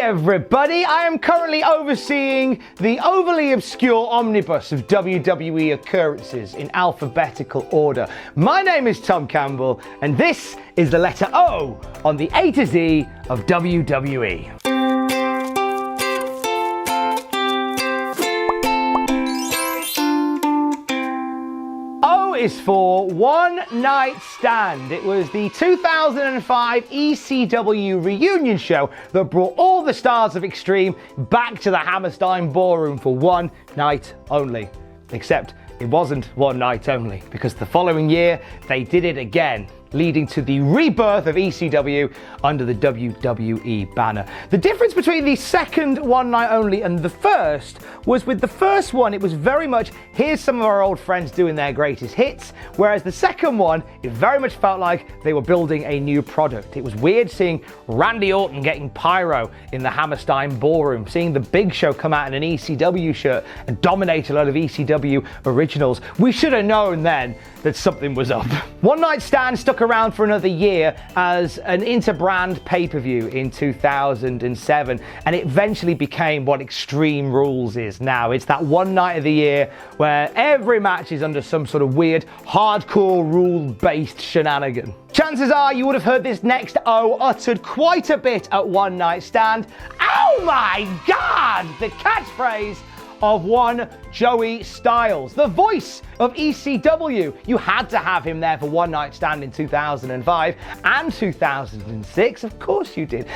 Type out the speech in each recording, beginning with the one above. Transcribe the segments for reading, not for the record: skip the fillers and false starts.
everybody, I am currently overseeing the overly obscure omnibus of WWE occurrences in alphabetical order. My name is Tom Campbell, and this is the letter O on the A to Z of WWE. Is for One Night Stand. It was the 2005 ECW reunion show that brought all the stars of Extreme back to the Hammerstein Ballroom for one night only. Except it wasn't one night only, because the following year they did it again, leading to the rebirth of ECW under the WWE banner. The difference between the second one night only and the first was, with the first one, it was very much, here's some of our old friends doing their greatest hits, whereas the second one, it very much felt like they were building a new product. It was weird seeing Randy Orton getting pyro in the Hammerstein Ballroom, seeing the Big Show come out in an ECW shirt and dominate a lot of ECW originals. We should have known then that something was up. One Night Stand stuck around for another year as an inter-brand pay-per-view in 2007, and it eventually became what Extreme Rules is now. It's that one night of the year where every match is under some sort of weird, hardcore rule-based shenanigan. Chances are you would have heard this next O uttered quite a bit at One Night Stand. Oh my God! The catchphrase of one Joey Styles, the voice of ECW. You had to have him there for One Night Stand in 2005 and 2006. Of course you did.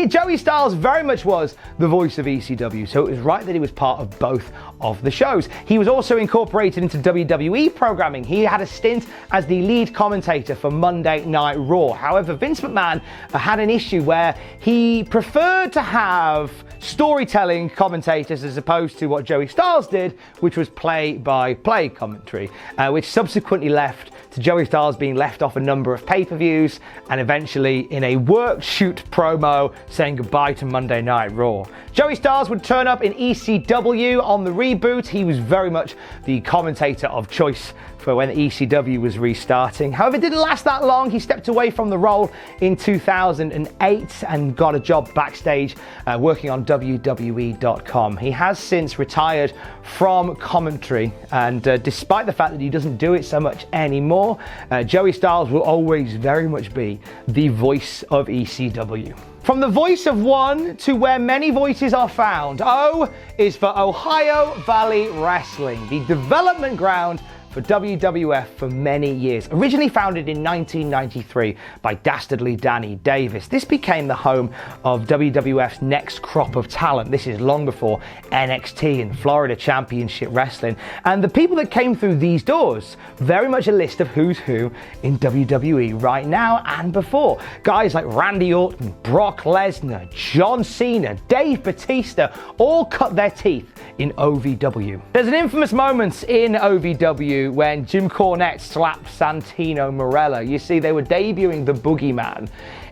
Joey Styles very much was the voice of ECW, so it was right that he was part of both of the shows. He was also incorporated into WWE programming. He had a stint as the lead commentator for Monday Night Raw. However, Vince McMahon had an issue where he preferred to have storytelling commentators as opposed to what Joey Styles did, which was play-by-play commentary, which subsequently left to Joey Styles being left off a number of pay-per-views and eventually in a work-shoot promo saying goodbye to Monday Night Raw. Joey Styles would turn up in ECW on the reboot. He was very much the commentator of choice for when ECW was restarting. However, it didn't last that long. He stepped away from the role in 2008 and got a job backstage working on WWE.com. He has since retired from commentary, and despite the fact that he doesn't do it so much anymore, Joey Styles will always very much be the voice of ECW. From the voice of one to where many voices are found, O is for Ohio Valley Wrestling, the development ground for WWF for many years. Originally founded in 1993 by dastardly Danny Davis, this became the home of WWF's next crop of talent. This is long before NXT and Florida Championship Wrestling. And the people that came through these doors, very much a list of who's who in WWE right now and before. Guys like Randy Orton, Brock Lesnar, John Cena, Dave Bautista, all cut their teeth in OVW. There's an infamous moment in OVW when Jim Cornette slapped Santino Marella. You see, they were debuting the Boogeyman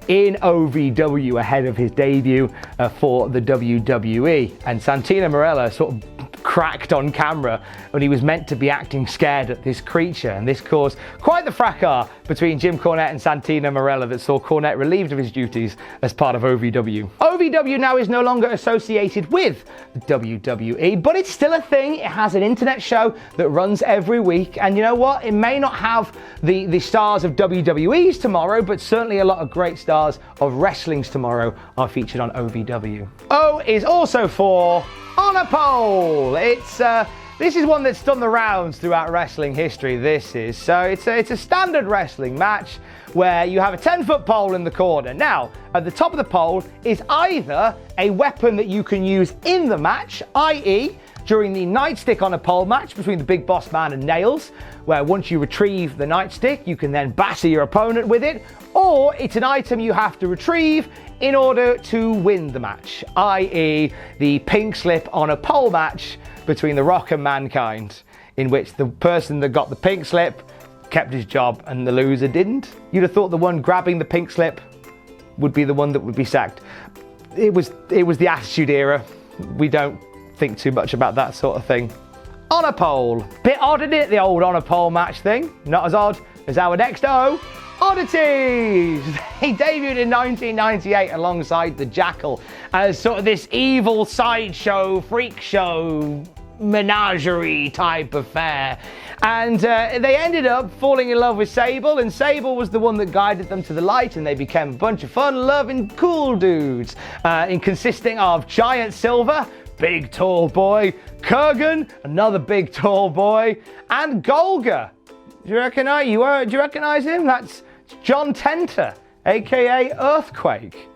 in OVW ahead of his debut for the WWE, and Santino Marella sort of cracked on camera when he was meant to be acting scared at this creature, and this caused quite the fracas between Jim Cornette and Santino Marella that saw Cornette relieved of his duties as part of OVW. OVW now is no longer associated with WWE, but it's still a thing. It has an internet show that runs every week, and you know what? It may not have the stars of WWE's tomorrow, but certainly a lot of great stars of wrestling's tomorrow are featured on OVW. O is also for On a Pole. This is one that's done the rounds throughout wrestling history. It's a standard wrestling match where you have a 10-foot pole in the corner. Now, at the top of the pole is either a weapon that you can use in the match, i.e., during the nightstick on a pole match between the Big Boss Man and Nails, where once you retrieve the nightstick, you can then batter your opponent with it, or it's an item you have to retrieve in order to win the match, i.e. the pink slip on a pole match between The Rock and Mankind, in which the person that got the pink slip kept his job and the loser didn't. You'd have thought the one grabbing the pink slip would be the one that would be sacked. It was the Attitude Era. We don't think too much about that sort of thing. On a pole. Bit odd, isn't it, the old on a pole match thing? Not as odd as our next O Oddities! They debuted in 1998 alongside the Jackal as sort of this evil sideshow, freak show, menagerie type affair. And they ended up falling in love with Sable, and Sable was the one that guided them to the light, and they became a bunch of fun-loving, cool dudes, consisting of Giant Silver, big tall boy, Kurgan, another big tall boy, and Golga. Do you recognize him? That's John Tenter, aka Earthquake,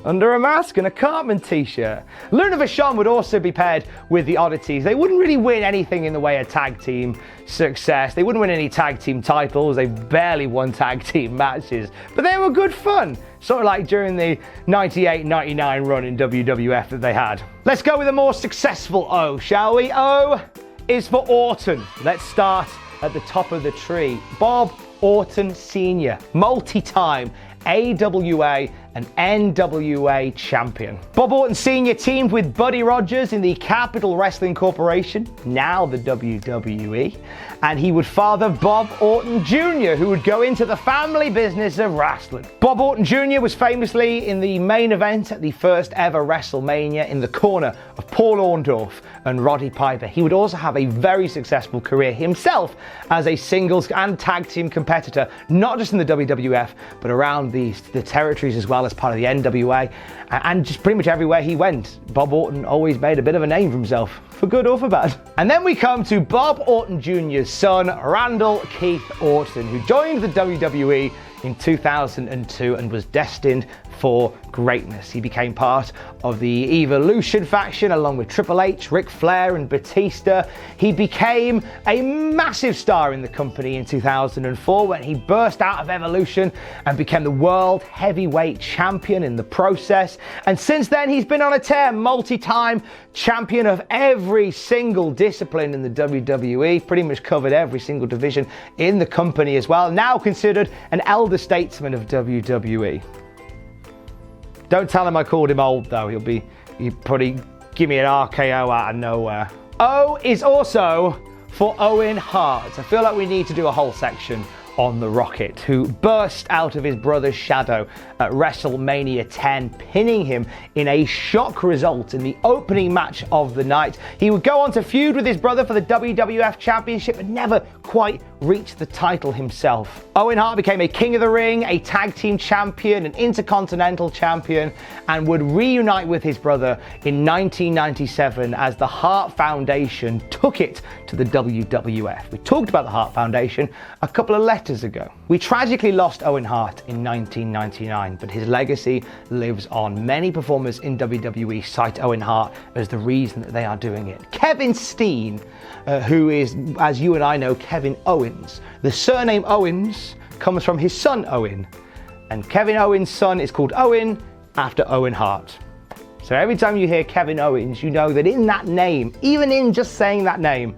under a mask and a Cartman t-shirt. Luna Vachon would also be paired with the Oddities. They wouldn't really win anything in the way of tag team success. They wouldn't win any tag team titles. They barely won tag team matches, but they were good fun. Sort of like during the 98-99 run in WWF that they had. Let's go with a more successful O, shall we? O is for Orton. Let's start at the top of the tree. Bob Orton Sr., multi-time AWA and NWA champion. Bob Orton Sr. teamed with Buddy Rogers in the Capital Wrestling Corporation, now the WWE, and he would father Bob Orton Jr., who would go into the family business of wrestling. Bob Orton Jr. was famously in the main event at the first ever WrestleMania in the corner of Paul Orndorff and Roddy Piper. He would also have a very successful career himself as a singles and tag team competitor, not just in the WWF, but around the territories as well as part of the NWA, and just pretty much everywhere he went. Bob Orton always made a bit of a name for himself, for good or for bad. And then we come to Bob Orton Jr.'s son, Randall Keith Orton, who joined the WWE in 2002 and was destined for greatness. He became part of the Evolution faction along with Triple H, Ric Flair and Batista. He became a massive star in the company in 2004 when he burst out of Evolution and became the world heavyweight champion in the process. And since then he's been on a tear, multi-time champion of every single discipline in the WWE, pretty much covered every single division in the company as well. Now considered an elder statesman of WWE. Don't tell him I called him old though, he'll probably give me an RKO out of nowhere. O is also for Owen Hart. I feel like we need to do a whole section on the Rocket, who burst out of his brother's shadow at WrestleMania 10, pinning him in a shock result in the opening match of the night. He would go on to feud with his brother for the WWF Championship, but never quite reached the title himself. Owen Hart became a King of the Ring, a tag team champion, an intercontinental champion, and would reunite with his brother in 1997 as the Hart Foundation took it to the WWF. We talked about the Hart Foundation a couple of letters ago. We tragically lost Owen Hart in 1999, but his legacy lives on. Many performers in WWE cite Owen Hart as the reason that they are doing it. Kevin Steen, who is, as you and I know, Kevin Owens. The surname Owens comes from his son Owen, and Kevin Owens' son is called Owen after Owen Hart. So every time you hear Kevin Owens, you know that in that name, even in just saying that name,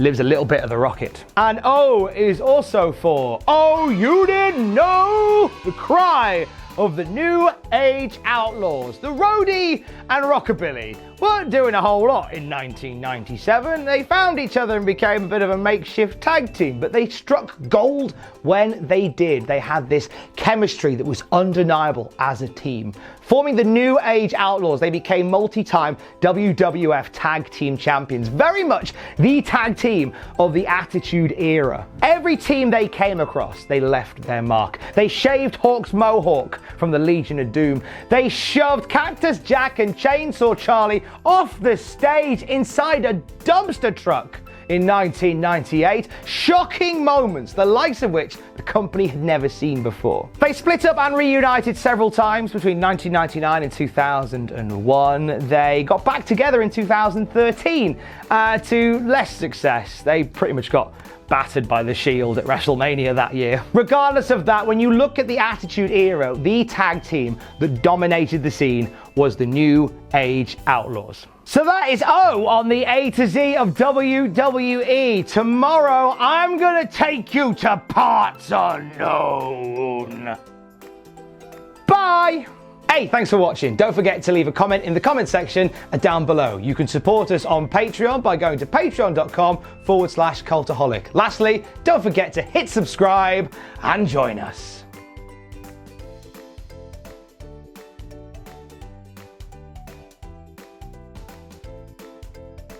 lives a little bit of the Rocket. And O is also for Oh, You Didn't Know? The cry of the New Age Outlaws. The Roadie and Rockabilly weren't doing a whole lot in 1997. They found each other and became a bit of a makeshift tag team, but they struck gold when they did. They had this chemistry that was undeniable as a team. Forming the New Age Outlaws, they became multi-time WWF Tag Team Champions, very much the tag team of the Attitude Era. Every team they came across, they left their mark. They shaved Hawk's mohawk from the Legion of Doom. They shoved Cactus Jack and Chainsaw Charlie off the stage inside a dumpster truck in 1998. Shocking moments, the likes of which the company had never seen before. They split up and reunited several times between 1999 and 2001. They got back together in 2013 to less success. They pretty much got battered by the Shield at WrestleMania that year. Regardless of that, when you look at the Attitude Era, the tag team that dominated the scene was the New Age Outlaws. So that is O on the A to Z of WWE. Tomorrow, I'm gonna take you to parts unknown. Bye! Hey, thanks for watching. Don't forget to leave a comment in the comment section down below. You can support us on Patreon by going to patreon.com/Cultaholic. Lastly, don't forget to hit subscribe and join us.